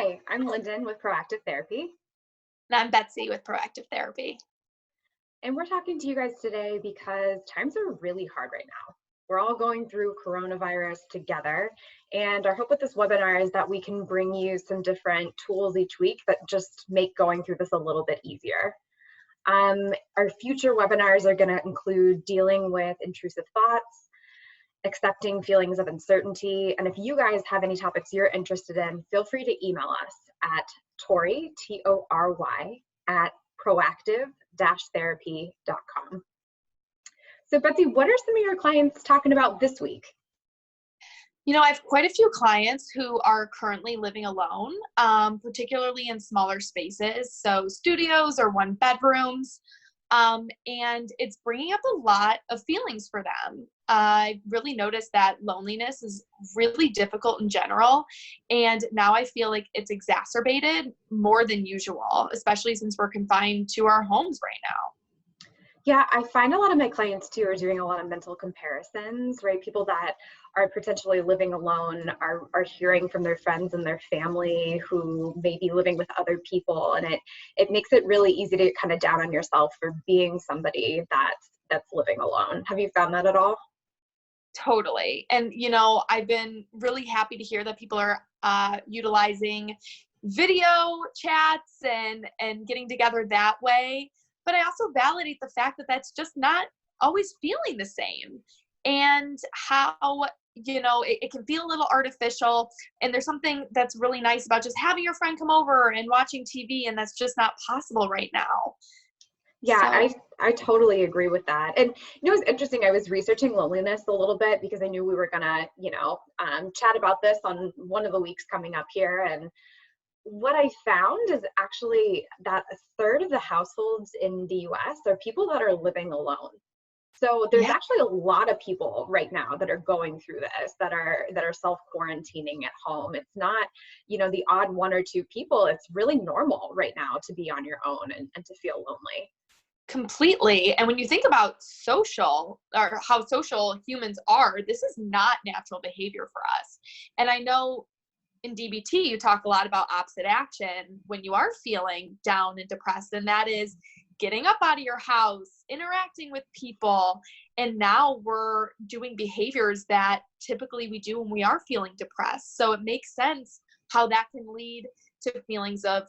Hi, I'm Lyndon with Proactive Therapy, And I'm Betsy with Proactive Therapy. and we're talking to you guys today because times are really hard right now. We're all going through coronavirus together, and our hope with this webinar is that we can bring you some different tools each week that just make going through this a little bit easier. Our future webinars are going to include dealing with intrusive thoughts, accepting feelings of uncertainty, and if you guys have any topics you're interested in, feel free to email us at Tory, Tory, at proactive-therapy.com. So Betsy, what are some of your clients talking about this week? I have quite a few clients who are currently living alone, particularly in smaller spaces, so studios or one bedrooms, and it's bringing up a lot of feelings for them. I really noticed that loneliness is really difficult in general, and now I feel like it's exacerbated more than usual, especially since we're confined to our homes right now. Yeah, I find a lot of my clients too are doing a lot of mental comparisons, right? People that are potentially living alone are hearing from their friends and their family who may be living with other people. And it makes it really easy to get kind of down on yourself for being somebody that's living alone. Have you found that at all? Totally. And, I've been really happy to hear that people are utilizing video chats and getting together that way. But I also validate the fact that that's just not always feeling the same. And how, it can feel a little artificial. And there's something that's really nice about just having your friend come over and watching TV. And that's just not possible right now. Yeah, So, I totally agree with that. And it's interesting. I was researching loneliness a little bit because I knew we were gonna, chat about this on one of the weeks coming up here. And what I found is actually that a third of the households in the US are people that are living alone. So there's yeah. actually a lot of people right now that are going through this, that are self-quarantining at home. It's not, the odd one or two people. It's really normal right now to be on your own and to feel lonely. Completely. And when you think about social or how social humans are, this is not natural behavior for us. And I know in DBT, you talk a lot about opposite action when you are feeling down and depressed, and that is getting up out of your house, interacting with people. And now we're doing behaviors that typically we do when we are feeling depressed. So it makes sense how that can lead to feelings of,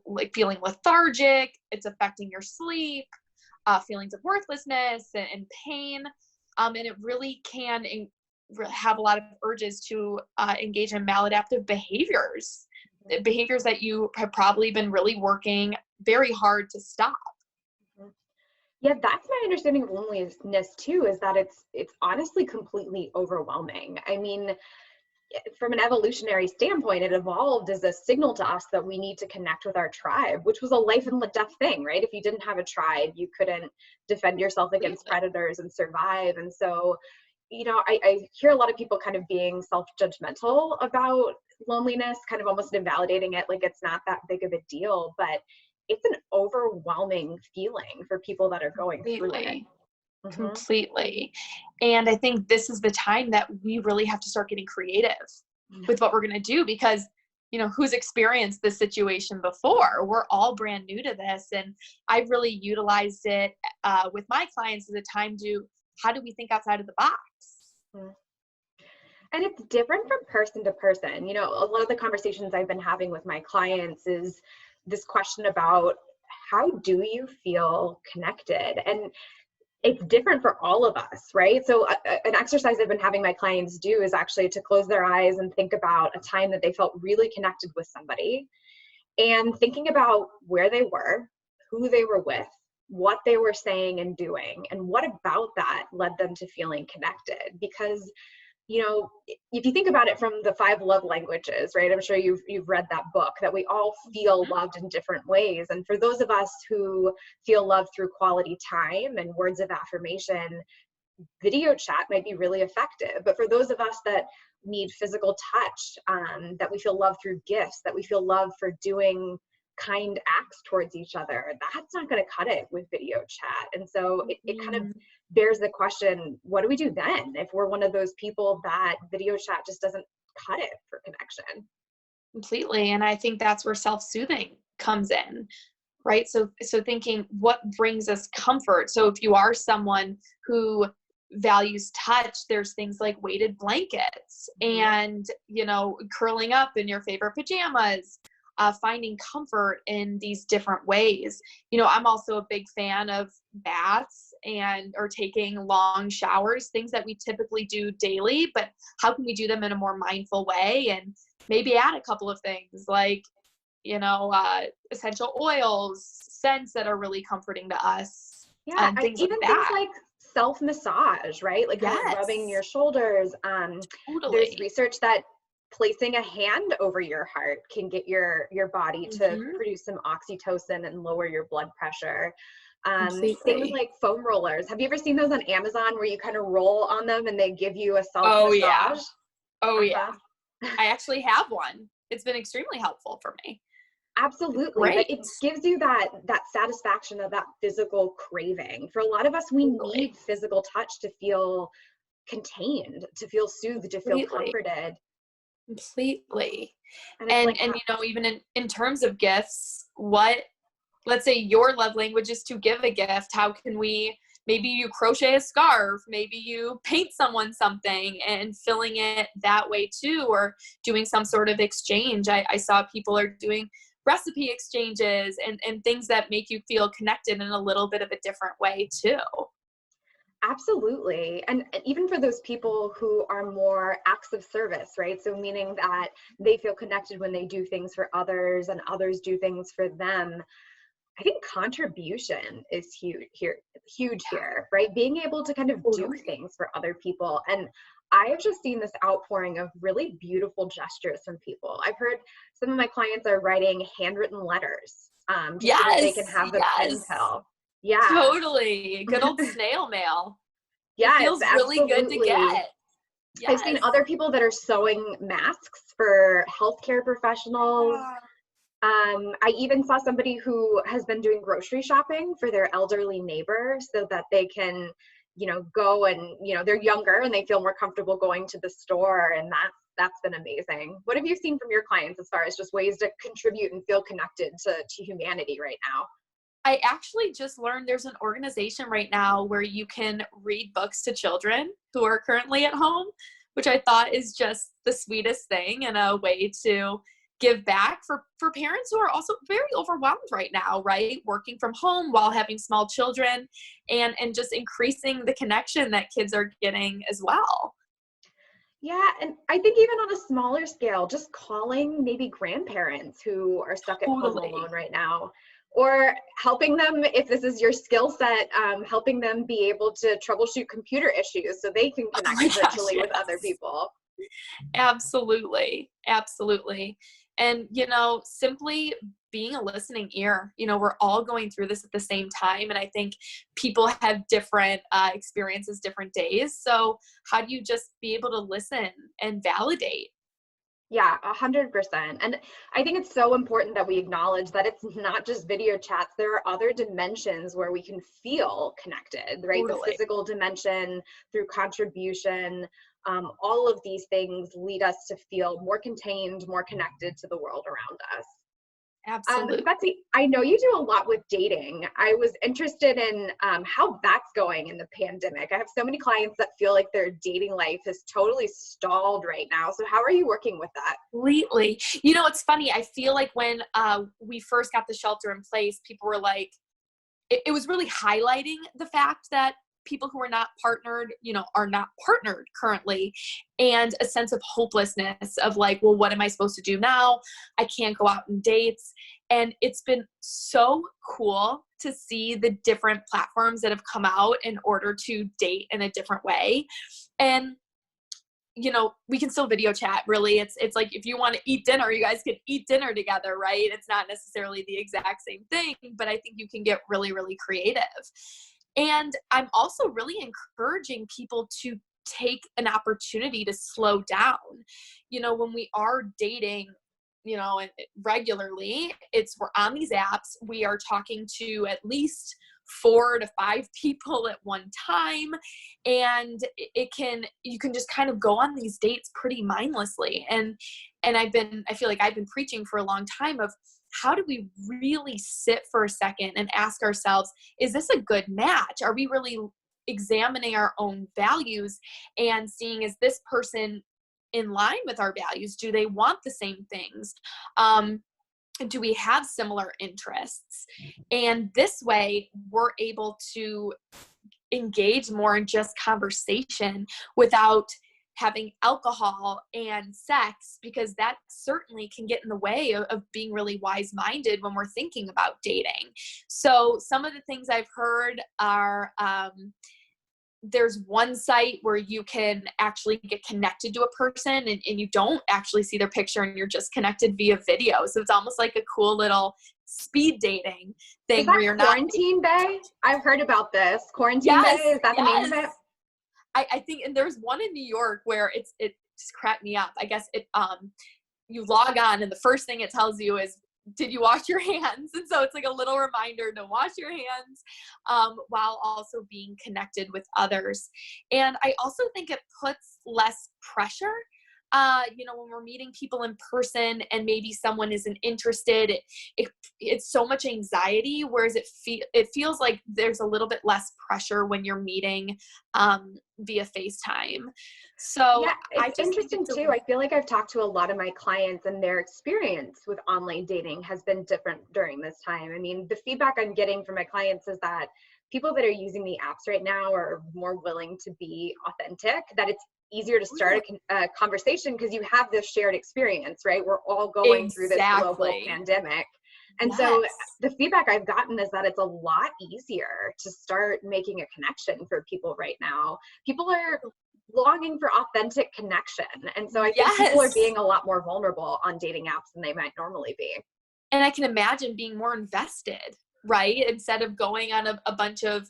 like feeling lethargic, it's affecting your sleep, feelings of worthlessness and pain. And it really can have a lot of urges to engage in maladaptive behaviors that you have probably been really working very hard to stop. Mhm. Yeah, that's my understanding of loneliness too, is that it's honestly completely overwhelming. I mean, from an evolutionary standpoint, it evolved as a signal to us that we need to connect with our tribe, which was a life and death thing, right? If you didn't have a tribe, you couldn't defend yourself against Completely. predators and survive. And so, I hear a lot of people kind of being self-judgmental about loneliness, kind of almost invalidating it, like it's not that big of a deal, but it's an overwhelming feeling for people that are going through it. Completely. Mhm. Completely. And I think this is the time that we really have to start getting creative with what we're going to do because, who's experienced this situation before? We're all brand new to this. And I've really utilized it with my clients as a time to how do we think outside of the box? Mhm. And it's different from person to person. A lot of the conversations I've been having with my clients is this question about how do you feel connected? And it's different for all of us, right? So, an exercise I've been having my clients do is actually to close their eyes and think about a time that they felt really connected with somebody and thinking about where they were, who they were with, what they were saying and doing, and what about that led them to feeling connected. Because if you think about it from the five love languages, right? I'm sure you've read that book, that we all feel Mhm. loved in different ways. And for those of us who feel love through quality time and words of affirmation, video chat might be really effective. But for those of us that need physical touch, that we feel love through gifts, that we feel love for doing kind acts towards each other, that's not going to cut it with video chat. And so it kind of Mhm. bears the question, what do we do then if we're one of those people that video chat just doesn't cut it for connection? Completely. And I think that's where self-soothing comes in, right? So thinking what brings us comfort. So if you are someone who values touch, there's things like weighted blankets and, curling up in your favorite pajamas, finding comfort in these different ways. I'm also a big fan of baths or taking long showers, things that we typically do daily, but how can we do them in a more mindful way and maybe add a couple of things like, essential oils, scents that are really comforting to us, Yeah, and things like even things that. like self massage, right? Like kind of rubbing your Yes, shoulders. There's totally. research that placing a hand over your heart can get your body to Hmm. produce some oxytocin and lower your blood pressure. Things Completely. like foam rollers. Have you ever seen those on Amazon where you kind of roll on them and they give you a self Oh yeah. massage? Oh yeah. Uh-huh. I actually have one. It's been extremely helpful for me. It's Absolutely, but great. it gives you that satisfaction of that physical craving. For a lot of us, we Totally. need physical touch to feel contained, to feel soothed, to feel Completely. comforted. Completely. And it's And like, even in terms of gifts, let's say your love language is to give a gift. How can maybe you crochet a scarf, maybe you paint someone something and filling it that way too, or doing some sort of exchange. I saw people are doing recipe exchanges and things that make you feel connected in a little bit of a different way too. absolutely. And even for those people who are more acts of service, right? So meaning that they feel connected when they do things for others and others do things for them. I think contribution is huge here, right? Being able to kind of do Totally. things for other people. And I've just seen this outpouring of really beautiful gestures from people. I've heard some of my clients are writing handwritten letters, just so that they can Yes, have the pen yes, pal. Yeah. totally. Good old snail mail. It Yes, feels really good to absolutely. get. I've seen Yes. other people that are sewing masks for healthcare professionals. Ah, I even saw somebody who has been doing grocery shopping for their elderly neighbor so that they can, go and, they're younger and they feel more comfortable going to the store. And that's been amazing. What have you seen from your clients as far as just ways to contribute and feel connected to humanity right now? I actually just learned there's an organization right now where you can read books to children who are currently at home, which I thought is just the sweetest thing and a way to give back for parents who are also very overwhelmed right now, right? Working from home while having small children and just increasing the connection that kids are getting as well. Yeah, and I think even on a smaller scale, just calling maybe grandparents who are stuck at home alone Totally. right now, or helping them, if this is your skill set, helping them be able to troubleshoot computer issues so they can Oh my connect gosh, virtually with other yes. people. Absolutely. Absolutely. And, simply being a listening ear, we're all going through this at the same time. And I think people have different experiences, different days. So, how do you just be able to listen and validate? Yeah, 100%. And I think it's so important that we acknowledge that it's not just video chats. There are other dimensions where we can feel connected, right? The Totally. physical dimension through contribution. All of these things lead us to feel more contained, more connected to the world around us. Absolutely. Betsy, I know you do a lot with dating. I was interested in how that's going in the pandemic. I have so many clients that feel like their dating life is totally stalled right now. So, how are you working with that? Completely. It's funny. I feel like when we first got the shelter in place, people were like, it was really highlighting the fact that people who are not partnered, are not partnered currently, and a sense of hopelessness of like, well, what am I supposed to do now? I can't go out on dates. And it's been so cool to see the different platforms that have come out in order to date in a different way. And we can still video chat, really. It's like if you want to eat dinner, you guys can eat dinner together, right? It's not necessarily the exact same thing, but I think you can get really, really creative. And I'm also really encouraging people to take an opportunity to slow down. When we are dating, regularly, we're on these apps, we are talking to at least 4 to 5 people at one time, and you can just kind of go on these dates pretty mindlessly, And I feel like I've been preaching for a long time of how do we really sit for a second and ask ourselves, is this a good match? Are we really examining our own values and seeing, is this person in line with our values? Do they want the same things? Do we have similar interests? And this way we're able to engage more in just conversation without having alcohol and sex, because that certainly can get in the way of being really wise-minded when we're thinking about dating. So some of the things I've heard are, there's one site where you can actually get connected to a person and you don't actually see their picture and you're just connected via video. So it's almost like a cool little speed dating thing. Is that where you're Quarantine Bay? I've heard about this. Quarantine Bay, is that the name of it? I think, and there's one in New York where it just cracked me up. I guess you log on and the first thing it tells you is, did you wash your hands? And so it's like a little reminder to wash your hands while also being connected with others. And I also think it puts less pressure. When we're meeting people in person and maybe someone isn't interested, it's so much anxiety, whereas it feels like there's a little bit less pressure when you're meeting via FaceTime. So yeah, it's interesting too. I feel like I've talked to a lot of my clients and their experience with online dating has been different during this time. I mean, the feedback I'm getting from my clients is that people that are using the apps right now are more willing to be authentic, that it's easier to start a conversation because you have this shared experience, right? We're all going through this global pandemic. And so the feedback I've gotten is that it's a lot easier to start making a connection for people right now. People are longing for authentic connection. And so I think people are being a lot more vulnerable on dating apps than they might normally be. And I can imagine being more invested, right? Instead of going on a bunch of,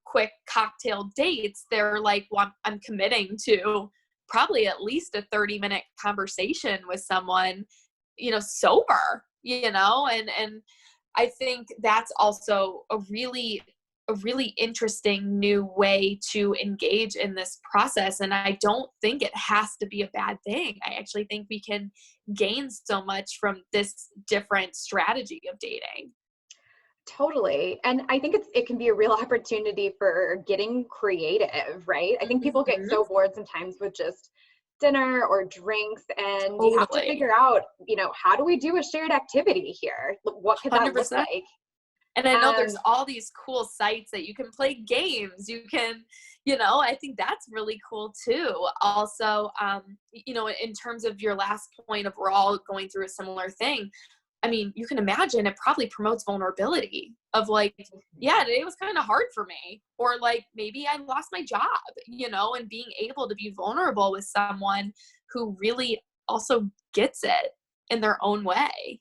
quick cocktail dates, they're like, well, I'm committing to probably at least a 30-minute conversation with someone, sober, and I think that's also a really interesting new way to engage in this process. And I don't think it has to be a bad thing. I actually think we can gain so much from this different strategy of dating. Totally. And I think it can be a real opportunity for getting creative, right? I think people get so bored sometimes with just dinner or drinks, and you have to figure out, how do we do a shared activity here? What could that 100%. Look like? And I know there's all these cool sites that you can play games. You can, I think that's really cool too. Also, in terms of your last point of we're all going through a similar thing, I mean, you can imagine it probably promotes vulnerability of like, yeah, today was kind of hard for me. Or like, maybe I lost my job, and being able to be vulnerable with someone who really also gets it in their own way.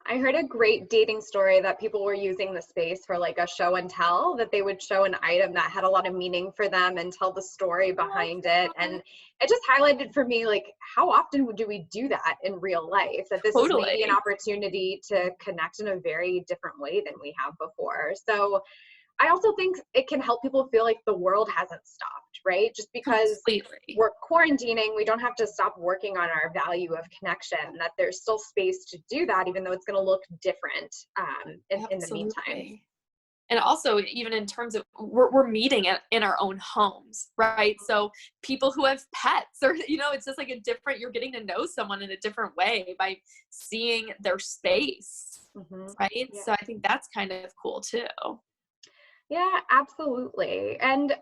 I heard a great dating story that people were using the space for like a show and tell, that they would show an item that had a lot of meaning for them and tell the story behind it. And it just highlighted for me, like, how often do we do that in real life? That this is maybe an opportunity to connect in a very different way than we have before. So I also think it can help people feel like the world hasn't stopped, right? Just because we're quarantining, we don't have to stop working on our value of connection, that there's still space to do that, even though it's going to look different in the meantime. And also, even in terms of, we're meeting in our own homes, right? So people who have pets, or, it's just like you're getting to know someone in a different way by seeing their space, right? Yeah. So I think that's kind of cool too. Yeah, absolutely. And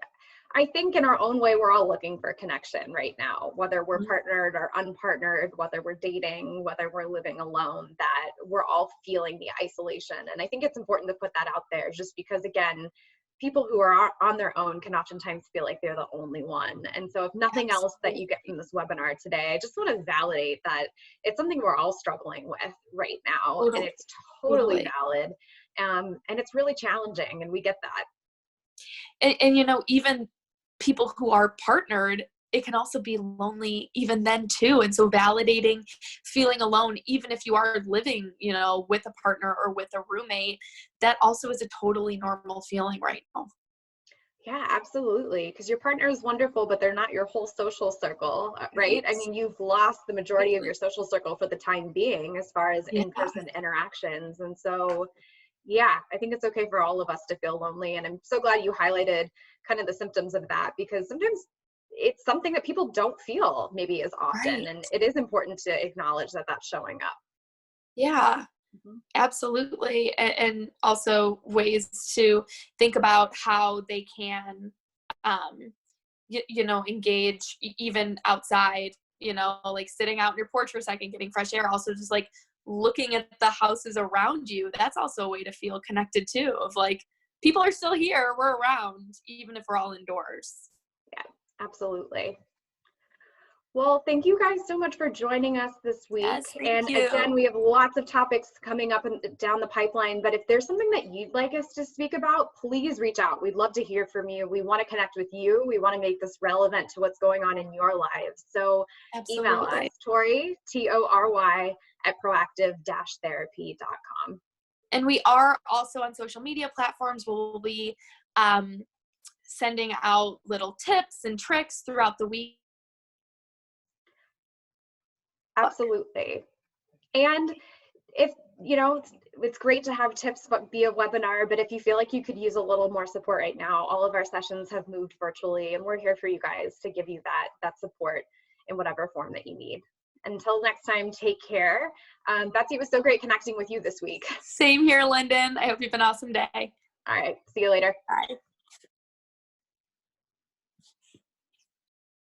I think in our own way, we're all looking for connection right now, whether we're partnered or unpartnered, whether we're dating, whether we're living alone, that we're all feeling the isolation. And I think it's important to put that out there, just because, again, people who are on their own can oftentimes feel like they're the only one. And so if nothing else that you get from this webinar today, I just want to validate that it's something we're all struggling with right now. And it's totally valid. And it's really challenging, and we get that. And even people who are partnered, it can also be lonely even then too. And so validating feeling alone, even if you are living, with a partner or with a roommate, that also is a totally normal feeling right now. Yeah, absolutely. Because your partner is wonderful, but they're not your whole social circle, right? I Right. mean, you've lost the majority of your social circle for the time being as far as Yeah. in-person interactions. And so, yeah, I think it's okay for all of us to feel lonely. And I'm so glad you highlighted kind of the symptoms of that, because sometimes it's something that people don't feel maybe as often. Right. And it is important to acknowledge that that's showing up. Yeah. Mhm. Absolutely. And also ways to think about how they can, um, engage even outside, like sitting out in your porch for a second, getting fresh air. Also, just like looking at the houses around you. That's also a way to feel connected too, of like, people are still here, we're around, even if we're all indoors. Yeah, absolutely. Well, thank you guys so much for joining us this week. Yes, thank And again, you. we have lots of topics coming up and down the pipeline, but if there's something that you'd like us to speak about, please reach out. We'd love to hear from you. We want to connect with you. We want to make this relevant to what's going on in your lives. So email us, Absolutely. Tory, Tory, at proactive-therapy.com. And we are also on social media platforms. We'll be um, sending out little tips and tricks throughout the week. Absolutely. And if it's great to have tips but via webinar, but if you feel like you could use a little more support right now, all of our sessions have moved virtually, and we're here for you guys to give you that support in whatever form that you need. Until next time, take care. Betsy, it was so great connecting with you this week. Same here, Lyndon. I hope you have an awesome day. All right, see you later. Bye.